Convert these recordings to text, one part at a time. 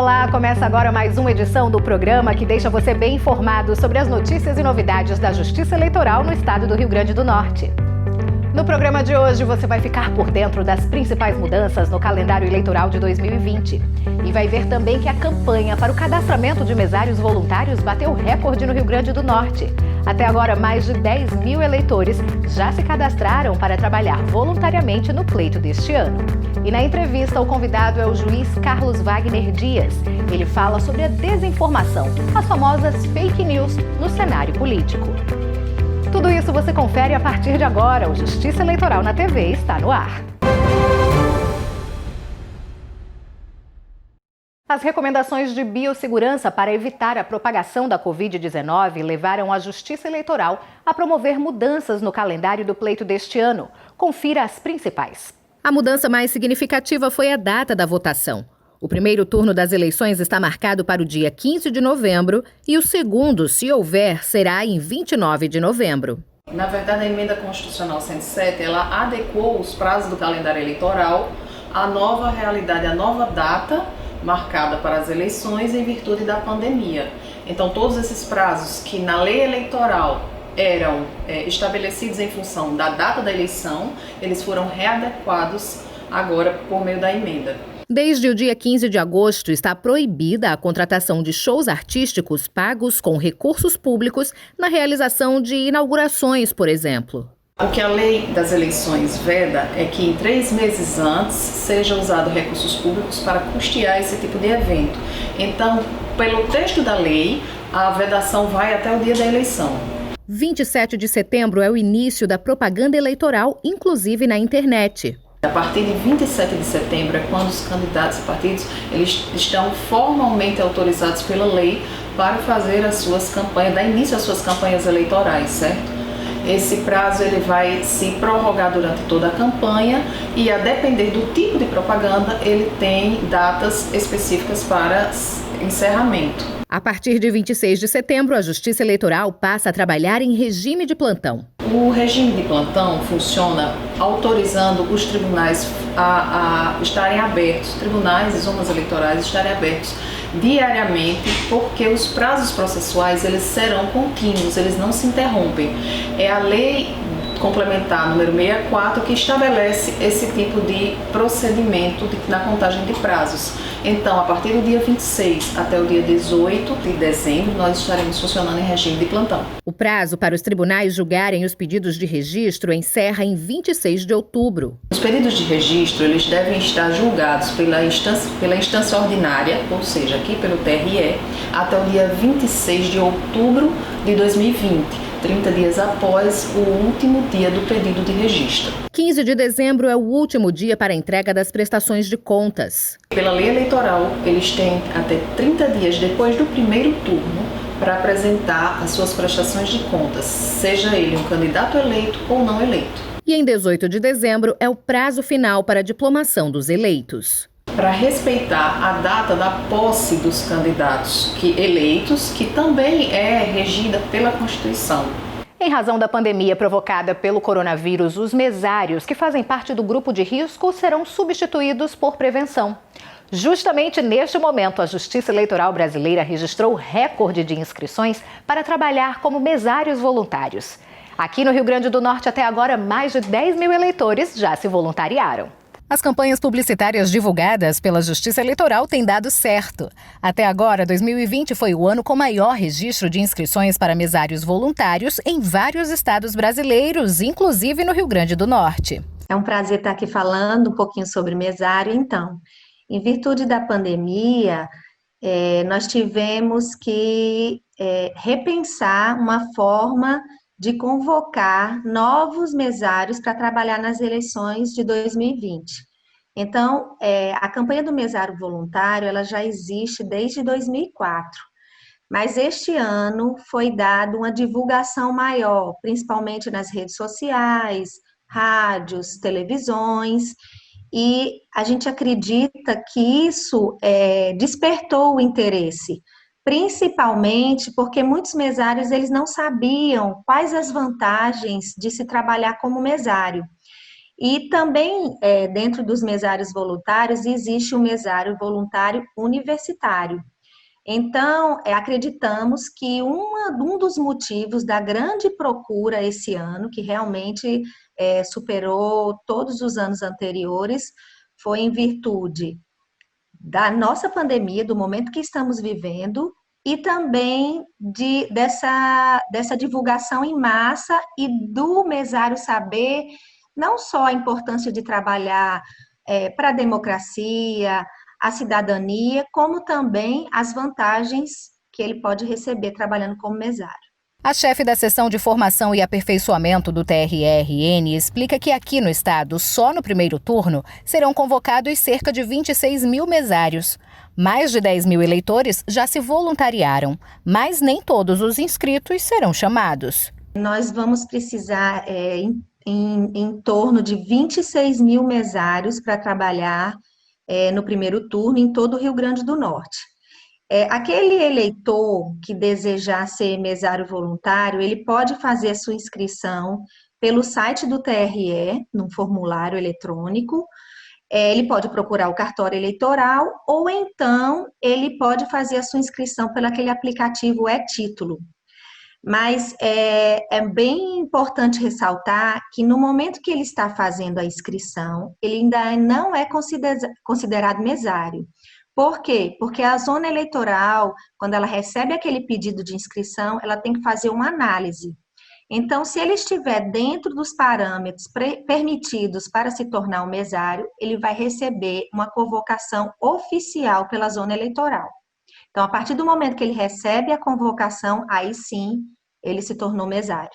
Olá, começa agora mais uma edição do programa que deixa você bem informado sobre as notícias e novidades da Justiça Eleitoral no estado do Rio Grande do Norte. No programa de hoje você vai ficar por dentro das principais mudanças no calendário eleitoral de 2020 e vai ver também que a campanha para o cadastramento de mesários voluntários bateu recorde no Rio Grande do Norte. Até agora, mais de 10 mil eleitores já se cadastraram para trabalhar voluntariamente no pleito deste ano. E na entrevista, o convidado é o juiz Carlos Wagner Dias. Ele fala sobre a desinformação, as famosas fake news no cenário político. Tudo isso você confere a partir de agora. O Justiça Eleitoral na TV está no ar. As recomendações de biossegurança para evitar a propagação da Covid-19 levaram a Justiça Eleitoral a promover mudanças no calendário do pleito deste ano. Confira as principais. A mudança mais significativa foi a data da votação. O primeiro turno das eleições está marcado para o dia 15 de novembro e o segundo, se houver, será em 29 de novembro. Na verdade, a Emenda Constitucional 107, ela adequou os prazos do calendário eleitoral à nova realidade, à nova data marcada para as eleições em virtude da pandemia. Então, todos esses prazos que na lei eleitoral eram estabelecidos em função da data da eleição, eles foram readequados agora por meio da emenda. Desde o dia 15 de agosto está proibida a contratação de shows artísticos pagos com recursos públicos na realização de inaugurações, por exemplo. O que a lei das eleições veda é que em 3 meses antes sejam usados recursos públicos para custear esse tipo de evento. Então, pelo texto da lei, a vedação vai até o dia da eleição. 27 de setembro é o início da propaganda eleitoral, inclusive na internet. A partir de 27 de setembro é quando os candidatos e partidos eles estão formalmente autorizados pela lei para fazer as suas campanhas, dar início às suas campanhas eleitorais, certo? Esse prazo ele vai se prorrogar durante toda a campanha e, a depender do tipo de propaganda, ele tem datas específicas para encerramento. A partir de 26 de setembro, a Justiça Eleitoral passa a trabalhar em regime de plantão. O regime de plantão funciona autorizando os tribunais a estarem abertos, tribunais e zonas eleitorais estarem abertos diariamente, porque os prazos processuais eles serão contínuos, eles não se interrompem. É a lei complementar número 64 que estabelece esse tipo de procedimento na contagem de prazos. Então, a partir do dia 26 até o dia 18 de dezembro, nós estaremos funcionando em regime de plantão. O prazo para os tribunais julgarem os pedidos de registro encerra em 26 de outubro. Os pedidos de registro, eles devem estar julgados pela instância ordinária, ou seja, aqui pelo TRE, até o dia 26 de outubro de 2020. 30 dias após o último dia do pedido de registro. 15 de dezembro é o último dia para a entrega das prestações de contas. Pela lei eleitoral, eles têm até 30 dias depois do primeiro turno para apresentar as suas prestações de contas, seja ele um candidato eleito ou não eleito. E em 18 de dezembro é o prazo final para a diplomação dos eleitos. Para respeitar a data da posse dos candidatos eleitos, que também é regida pela Constituição. Em razão da pandemia provocada pelo coronavírus, os mesários que fazem parte do grupo de risco serão substituídos por prevenção. Justamente neste momento, a Justiça Eleitoral Brasileira registrou recorde de inscrições para trabalhar como mesários voluntários. Aqui no Rio Grande do Norte, até agora, mais de 10 mil eleitores já se voluntariaram. As campanhas publicitárias divulgadas pela Justiça Eleitoral têm dado certo. Até agora, 2020 foi o ano com maior registro de inscrições para mesários voluntários em vários estados brasileiros, inclusive no Rio Grande do Norte. É um prazer estar aqui falando um pouquinho sobre mesário. Então, em virtude da pandemia, nós tivemos que repensar uma forma de convocar novos mesários para trabalhar nas eleições de 2020. Então, a campanha do mesário voluntário, ela já existe desde 2004, mas este ano foi dada uma divulgação maior, principalmente nas redes sociais, rádios, televisões, e a gente acredita que isso despertou o interesse, principalmente porque muitos mesários eles não sabiam quais as vantagens de se trabalhar como mesário. E também, dentro dos mesários voluntários, existe o mesário voluntário universitário. Então, acreditamos que um dos motivos da grande procura esse ano, que realmente superou todos os anos anteriores, foi em virtude da nossa pandemia, do momento que estamos vivendo, e também dessa divulgação em massa e do mesário saber não só a importância de trabalhar para a democracia, a cidadania, como também as vantagens que ele pode receber trabalhando como mesário. A chefe da seção de formação e aperfeiçoamento do TRE-RN explica que aqui no estado, só no primeiro turno, serão convocados cerca de 26 mil mesários. Mais de 10 mil eleitores já se voluntariaram, mas nem todos os inscritos serão chamados. Nós vamos precisar em torno de 26 mil mesários para trabalhar no primeiro turno em todo o Rio Grande do Norte. Aquele eleitor que desejar ser mesário voluntário, ele pode fazer a sua inscrição pelo site do TRE, num formulário eletrônico. Ele pode procurar o cartório eleitoral ou então ele pode fazer a sua inscrição pelo aquele aplicativo e-Título. Mas é bem importante ressaltar que no momento que ele está fazendo a inscrição, ele ainda não é considerado mesário. Por quê? Porque a zona eleitoral, quando ela recebe aquele pedido de inscrição, ela tem que fazer uma análise. Então, se ele estiver dentro dos parâmetros permitidos para se tornar um mesário, ele vai receber uma convocação oficial pela zona eleitoral. Então, a partir do momento que ele recebe a convocação, aí sim, ele se tornou mesário.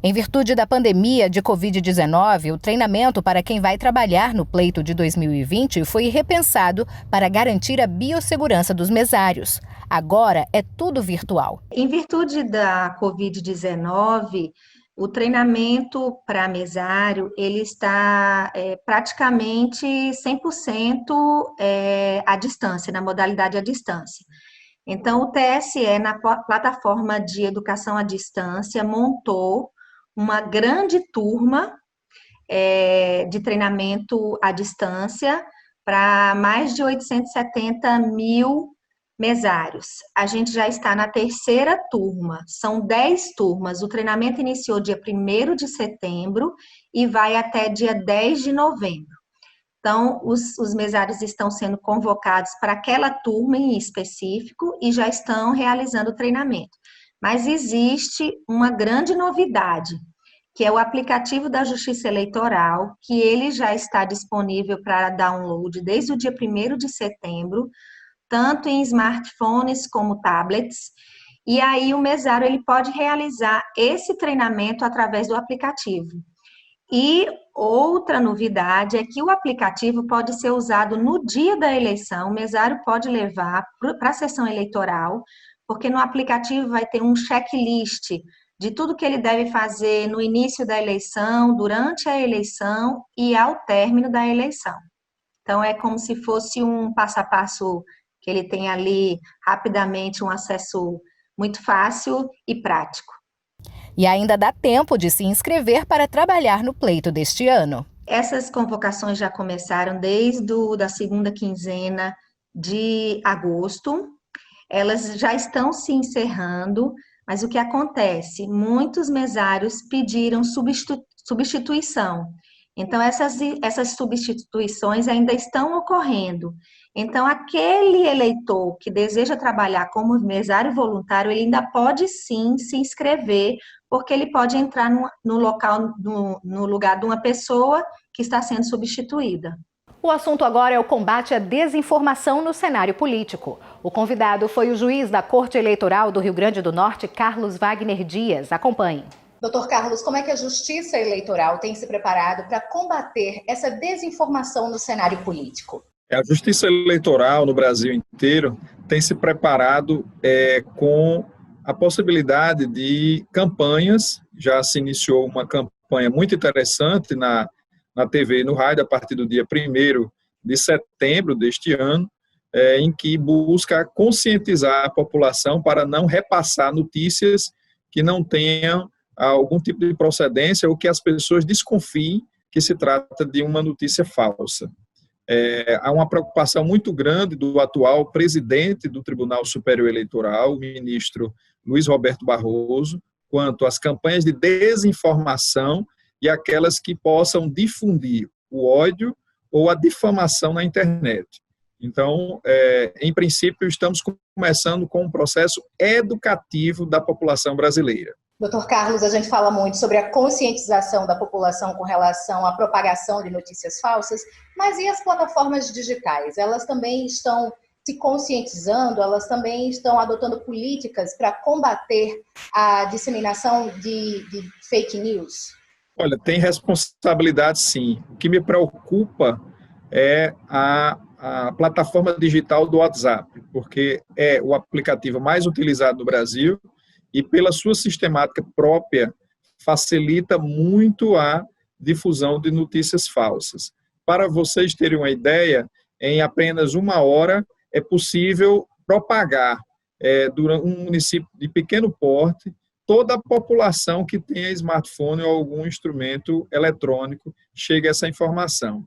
Em virtude da pandemia de Covid-19, o treinamento para quem vai trabalhar no pleito de 2020 foi repensado para garantir a biossegurança dos mesários. Agora é tudo virtual. Em virtude da Covid-19, o treinamento para mesário ele está praticamente 100% à distância, na modalidade à distância. Então, o TSE, na plataforma de educação à distância, montou uma grande turma de treinamento à distância para mais de 870 mil mesários. A gente já está na terceira turma, são 10 turmas. O treinamento iniciou dia 1º de setembro e vai até dia 10 de novembro. Então, os mesários estão sendo convocados para aquela turma em específico e já estão realizando o treinamento. Mas existe uma grande novidade, que é o aplicativo da Justiça Eleitoral, que ele já está disponível para download desde o dia 1º de setembro, tanto em smartphones como tablets, e aí o mesário ele pode realizar esse treinamento através do aplicativo. E outra novidade é que o aplicativo pode ser usado no dia da eleição, o mesário pode levar para a sessão eleitoral, porque no aplicativo vai ter um checklist de tudo que ele deve fazer no início da eleição, durante a eleição e ao término da eleição. Então, é como se fosse um passo a passo que ele tem ali rapidamente, um acesso muito fácil e prático. E ainda dá tempo de se inscrever para trabalhar no pleito deste ano. Essas convocações já começaram desde a segunda quinzena de agosto. Elas já estão se encerrando, mas o que acontece? Muitos mesários pediram substituição. Então, essas substituições ainda estão ocorrendo. Então, aquele eleitor que deseja trabalhar como mesário voluntário, ele ainda pode sim se inscrever, porque ele pode entrar no lugar de uma pessoa que está sendo substituída. O assunto agora é o combate à desinformação no cenário político. O convidado foi o juiz da Corte Eleitoral do Rio Grande do Norte, Carlos Wagner Dias. Acompanhe. Doutor Carlos, como é que a Justiça Eleitoral tem se preparado para combater essa desinformação no cenário político? A Justiça Eleitoral no Brasil inteiro tem se preparado com a possibilidade de campanhas. Já se iniciou uma campanha muito interessante na TV e no rádio a partir do dia 1º de setembro deste ano, em que busca conscientizar a população para não repassar notícias que não tenham algum tipo de procedência ou que as pessoas desconfiem que se trata de uma notícia falsa. Há uma preocupação muito grande do atual presidente do Tribunal Superior Eleitoral, o ministro Luiz Roberto Barroso, quanto às campanhas de desinformação e aquelas que possam difundir o ódio ou a difamação na internet. Então, em princípio, estamos começando com um processo educativo da população brasileira. Doutor Carlos, a gente fala muito sobre a conscientização da população com relação à propagação de notícias falsas, mas e as plataformas digitais? Elas também estão se conscientizando, elas também estão adotando políticas para combater a disseminação de fake news? Olha, tem responsabilidade sim. O que me preocupa é a plataforma digital do WhatsApp, porque é o aplicativo mais utilizado no Brasil e, pela sua sistemática própria, facilita muito a difusão de notícias falsas. Para vocês terem uma ideia, em apenas 1 hora é possível propagar, durante um município de pequeno porte, toda a população que tenha smartphone ou algum instrumento eletrônico chega a essa informação.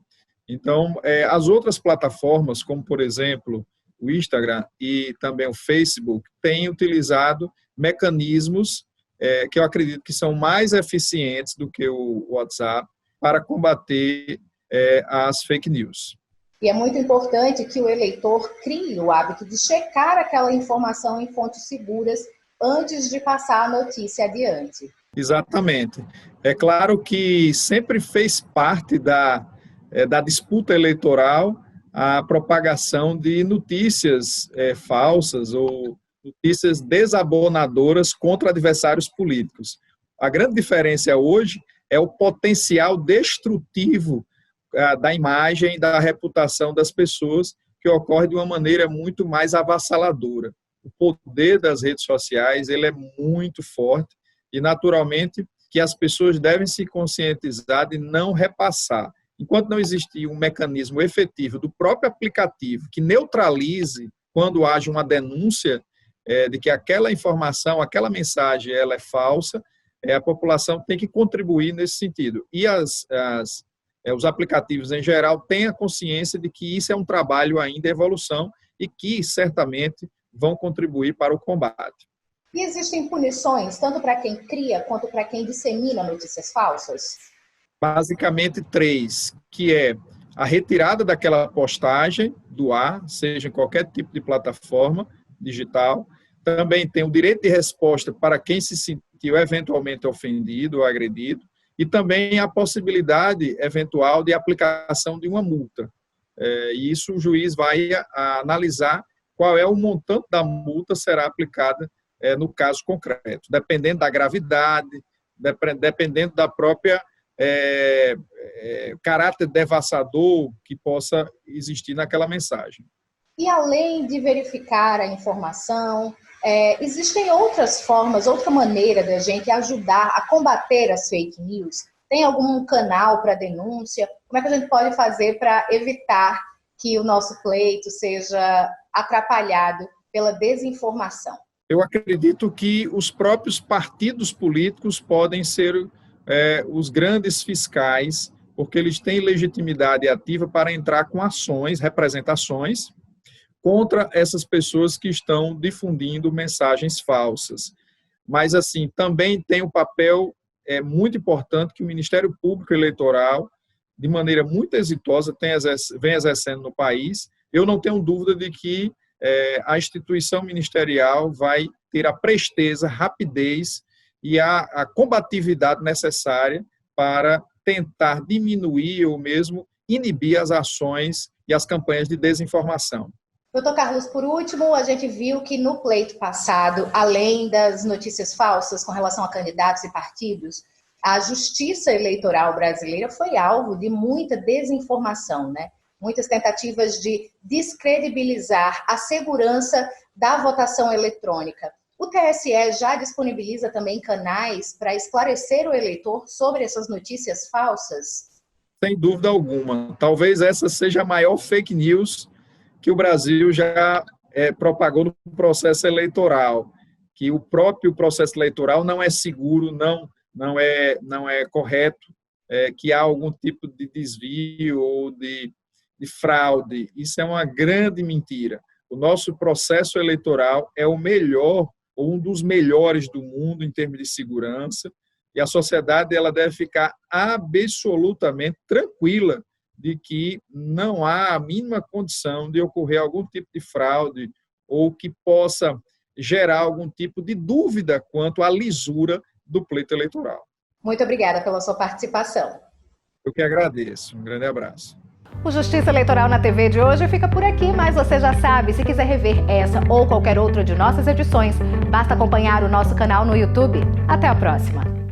Então, as outras plataformas, como, por exemplo, o Instagram e também o Facebook, têm utilizado mecanismos que eu acredito que são mais eficientes do que o WhatsApp para combater as fake news. E é muito importante que o eleitor crie o hábito de checar aquela informação em fontes seguras antes de passar a notícia adiante. Exatamente. É claro que sempre fez parte da disputa eleitoral a propagação de notícias falsas ou notícias desabonadoras contra adversários políticos. A grande diferença hoje é o potencial destrutivo da imagem, da reputação das pessoas, que ocorre de uma maneira muito mais avassaladora. O poder das redes sociais ele é muito forte e, naturalmente, que as pessoas devem se conscientizar de não repassar. Enquanto não existir um mecanismo efetivo do próprio aplicativo que neutralize quando haja uma denúncia de que aquela informação, aquela mensagem ela é falsa, a população tem que contribuir nesse sentido. E os aplicativos, em geral, têm a consciência de que isso é um trabalho ainda em evolução e que, certamente, vão contribuir para o combate. E existem punições, tanto para quem cria quanto para quem dissemina notícias falsas? Basicamente 3, que é a retirada daquela postagem do ar, seja em qualquer tipo de plataforma digital. Também tem o direito de resposta para quem se sentiu eventualmente ofendido ou agredido, e também a possibilidade eventual de aplicação de uma multa. E isso o juiz vai analisar qual é o montante da multa será aplicada no caso concreto, dependendo da gravidade, dependendo da própria caráter devassador que possa existir naquela mensagem. E além de verificar a informação, existem outras formas, outra maneira da gente ajudar a combater as fake news? Tem algum canal para denúncia? Como é que a gente pode fazer para evitar que o nosso pleito seja atrapalhado pela desinformação? Eu acredito que os próprios partidos políticos podem ser os grandes fiscais, porque eles têm legitimidade ativa para entrar com ações, representações, contra essas pessoas que estão difundindo mensagens falsas. Mas, assim, também tem um papel muito importante que o Ministério Público Eleitoral, de maneira muito exitosa, vem exercendo no país. Eu não tenho dúvida de que a instituição ministerial vai ter a presteza, rapidez e a combatividade necessária para tentar diminuir ou mesmo inibir as ações e as campanhas de desinformação. Doutor Carlos, por último, a gente viu que no pleito passado, além das notícias falsas com relação a candidatos e partidos, a Justiça Eleitoral brasileira foi alvo de muita desinformação, né? Muitas tentativas de descredibilizar a segurança da votação eletrônica. O TSE já disponibiliza também canais para esclarecer o eleitor sobre essas notícias falsas? Sem dúvida alguma. Talvez essa seja a maior fake news que o Brasil já propagou no processo eleitoral, que o próprio processo eleitoral não é seguro, não é correto, que há algum tipo de desvio ou de fraude. Isso é uma grande mentira. O nosso processo eleitoral é o melhor, ou um dos melhores do mundo em termos de segurança, e a sociedade ela deve ficar absolutamente tranquila de que não há a mínima condição de ocorrer algum tipo de fraude ou que possa gerar algum tipo de dúvida quanto à lisura do pleito eleitoral. Muito obrigada pela sua participação. Eu que agradeço. Um grande abraço. O Justiça Eleitoral na TV de hoje fica por aqui, mas você já sabe, se quiser rever essa ou qualquer outra de nossas edições, basta acompanhar o nosso canal no YouTube. Até a próxima!